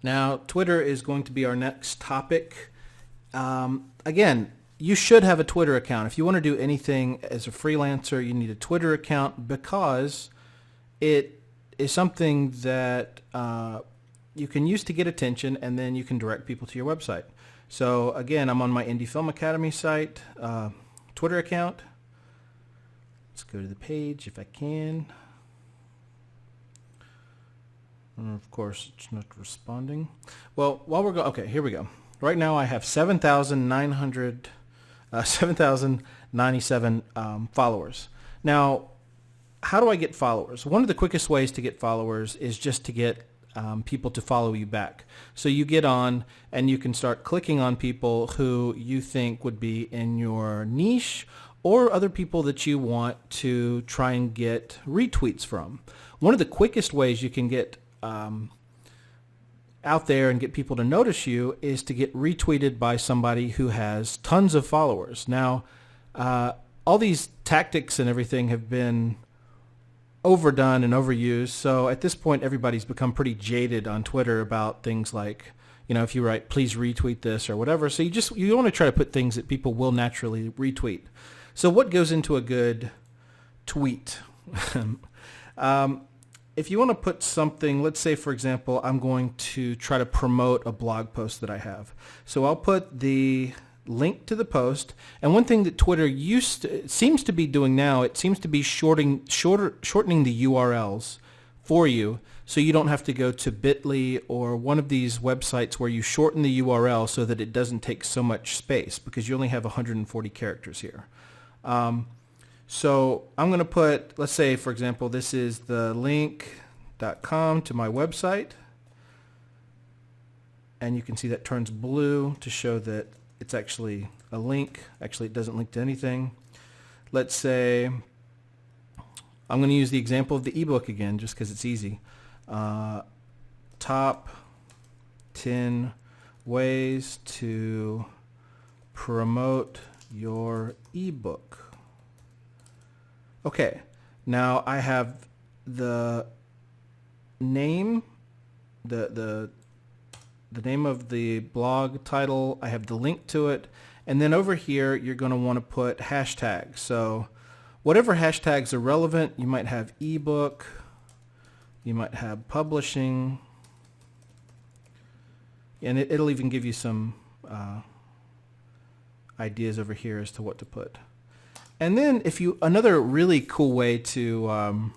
Now, Twitter is going to be our next topic. Again, you should have a Twitter account. If you want to do anything as a freelancer, you need a Twitter account because it is something that you can use to get attention, and then you can direct people to your website. So again, I'm on my Indie Film Academy site, Twitter account. Let's go to the page if I can. And of course, it's not responding. Well, while we're going, okay, here we go. Right now I have 7,097 followers. Now, how do I get followers? One of the quickest ways to get followers is just to get people to follow you back. So you get on and you can start clicking on people who you think would be in your niche or other people that you want to try and get retweets from. One of the quickest ways you can get out there and get people to notice you is to get retweeted by somebody who has tons of followers. Now, all these tactics and everything have been overdone and overused. So at this point, everybody's become pretty jaded on Twitter about things like, if you write, please retweet this or whatever. So you want to try to put things that people will naturally retweet. So what goes into a good tweet? If you want to put something, let's say, for example, I'm going to try to promote a blog post that I have. So I'll put the link to the post. And one thing that Twitter seems to be doing now, it seems to be shortening the URLs for you, so you don't have to go to Bitly or one of these websites where you shorten the URL so that it doesn't take so much space, because you only have 140 characters here. So I'm going to put, let's say, for example, this is the link.com to my website. And you can see that turns blue to show that it's actually a link. Actually, it doesn't link to anything. Let's say I'm going to use the example of the ebook again just because it's easy. Top 10 ways to promote your ebook. Okay, now I have the name, the name of the blog title, I have the link to it, and then over here you're going to want to put hashtags. So whatever hashtags are relevant, you might have ebook, you might have publishing, and it'll even give you some ideas over here as to what to put. And then another really cool way to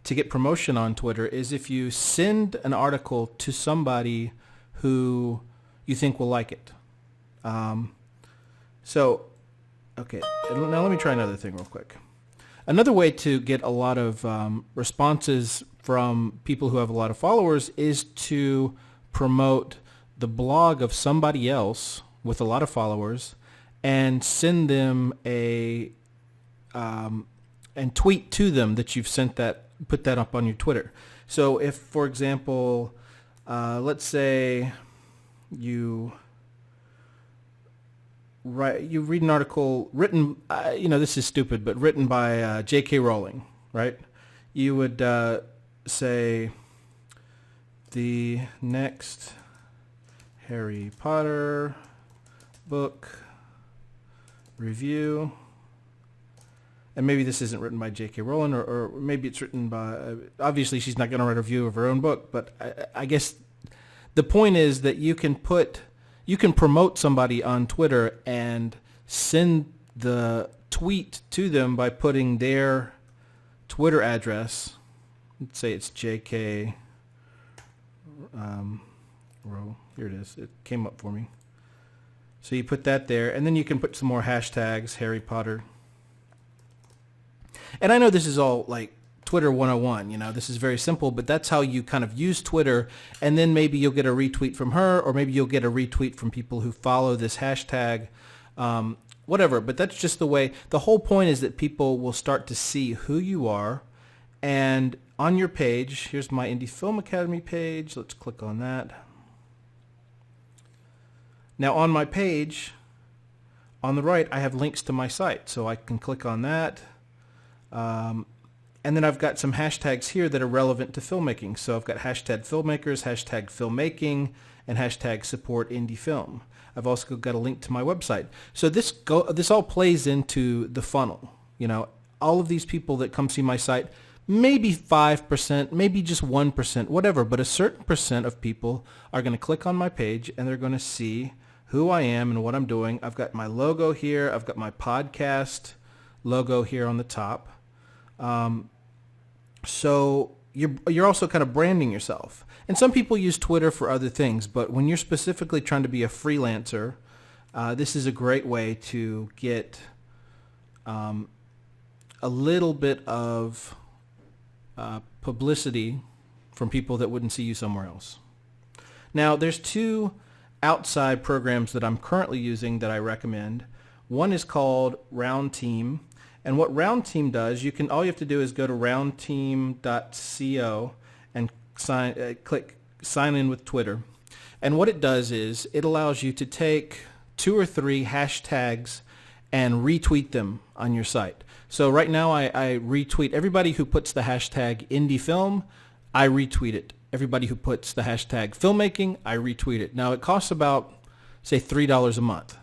get promotion on Twitter is if you send an article to somebody who you think will like it. Okay, now let me try another thing real quick. Another way to get a lot of responses from people who have a lot of followers is to promote the blog of somebody else with a lot of followers and send them and tweet to them that you've put that up on your Twitter. So if, for example, let's say you read an article written, this is stupid, but written by J.K. Rowling, right? You would say the next Harry Potter book review. And maybe this isn't written by J.K. Rowling, or maybe it's written by, obviously she's not going to write a review of her own book, but I guess the point is that you can promote somebody on Twitter and send the tweet to them by putting their Twitter address. Let's say it's J.K. Row. Here it is. It came up for me. So you put that there, and then you can put some more hashtags, Harry Potter. And I know this is all like Twitter 101, this is very simple, but that's how you kind of use Twitter, and then maybe you'll get a retweet from her, or maybe you'll get a retweet from people who follow this hashtag, whatever. But that's just the way. The whole point is that people will start to see who you are, and on your page, here's my Indie Film Academy page. Let's click on that. Now on my page, on the right, I have links to my site, so I can click on that. And then I've got some hashtags here that are relevant to filmmaking. So I've got hashtag filmmakers, hashtag filmmaking, and hashtag support indie film. I've also got a link to my website. So this all plays into the funnel. You know, all of these people that come see my site, maybe 5%, maybe just 1%, whatever, but a certain percent of people are going to click on my page and they're going to see who I am and what I'm doing. I've got my logo here. I've got my podcast logo here on the top. So you're also kind of branding yourself. And some people use Twitter for other things, but when you're specifically trying to be a freelancer, this is a great way to get a little bit of publicity from people that wouldn't see you somewhere else. Now, there's two outside programs that I'm currently using that I recommend. One is called RoundTeam. And what RoundTeam does, all you have to do is go to roundteam.co and click sign in with Twitter. And what it does is it allows you to take 2 or 3 hashtags and retweet them on your site. So right now I retweet everybody who puts the hashtag indie film, I retweet it. Everybody who puts the hashtag filmmaking, I retweet it. Now it costs about, say, $3 a month.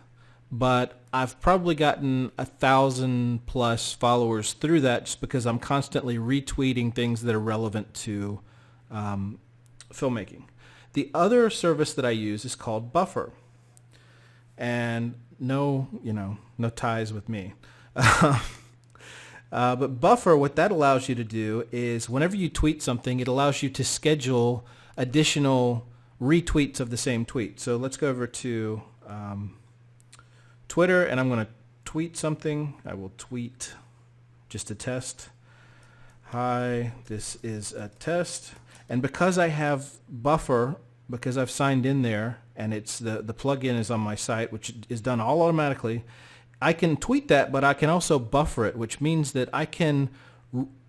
But I've probably gotten 1,000 plus followers through that just because I'm constantly retweeting things that are relevant to filmmaking. The other service that I use is called Buffer. And no ties with me. But Buffer, what that allows you to do is whenever you tweet something, it allows you to schedule additional retweets of the same tweet. So let's go over to Twitter, and I'm going to tweet something. I will tweet just a test. Hi, this is a test. And because I have Buffer, because I've signed in there, and it's the plugin is on my site, which is done all automatically, I can tweet that, but I can also buffer it, which means that I can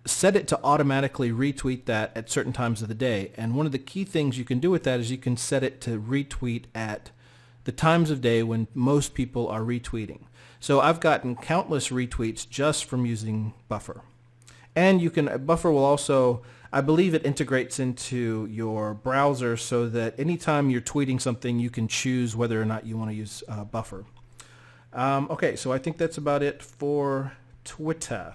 set it to automatically retweet that at certain times of the day. And one of the key things you can do with that is you can set it to retweet at the times of day when most people are retweeting. So I've gotten countless retweets just from using Buffer. And Buffer will also, I believe it integrates into your browser so that anytime you're tweeting something, you can choose whether or not you want to use Buffer. Okay, so I think that's about it for Twitter.